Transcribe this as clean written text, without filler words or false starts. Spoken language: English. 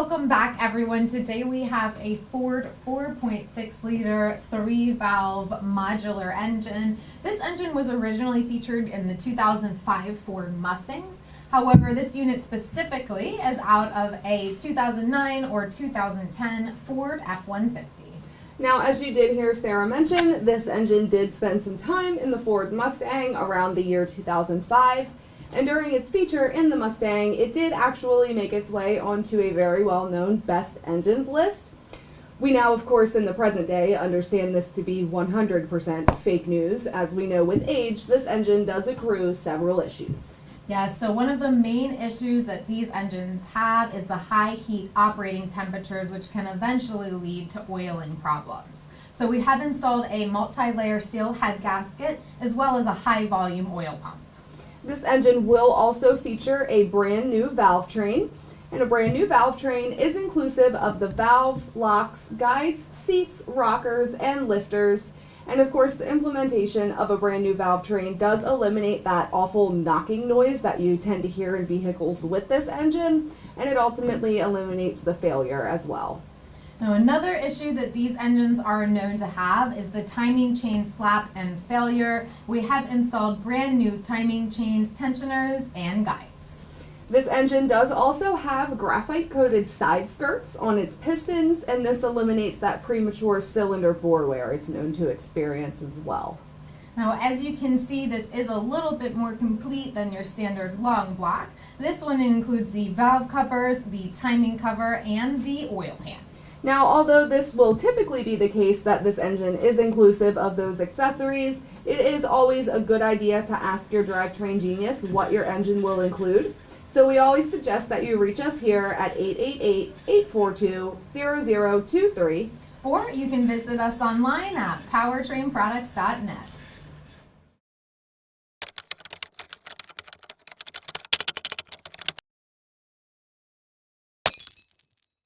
Welcome back, everyone. Today we have a Ford 4.6 liter 3-valve modular engine. This engine was originally featured in the 2005 Ford Mustangs. However, this unit specifically is out of a 2009 or 2010 Ford F-150. Now, as you did hear Sarah mention, this engine did spend some time in the Ford Mustang around the year 2005. And during its feature in the Mustang, it did actually make its way onto a very well-known best engines list. We now, of course, in the present day, understand this to be 100% fake news. As we know with age, this engine does accrue several issues. Yes, so one of the main issues that these engines have is the high heat operating temperatures, which can eventually lead to oiling problems. So we have installed a multi-layer steel head gasket as well as a high volume oil pump. This engine will also feature a brand new valve train, and a brand new valve train is inclusive of the valves, locks, guides, seats, rockers, and lifters. And of course, the implementation of a brand new valve train does eliminate that awful knocking noise that you tend to hear in vehicles with this engine, and it ultimately eliminates the failure as well. Now, another issue that these engines are known to have is the timing chain slap and failure. We have installed brand new timing chains, tensioners, and guides. This engine does also have graphite-coated side skirts on its pistons, and this eliminates that premature cylinder bore wear it's known to experience as well. Now, as you can see, this is a little bit more complete than your standard long block. This one includes the valve covers, the timing cover, and the oil pan. Now, although this will typically be the case that this engine is inclusive of those accessories, it is always a good idea to ask your drivetrain genius what your engine will include. So we always suggest that you reach us here at 888-842-0023. Or you can visit us online at powertrainproducts.net.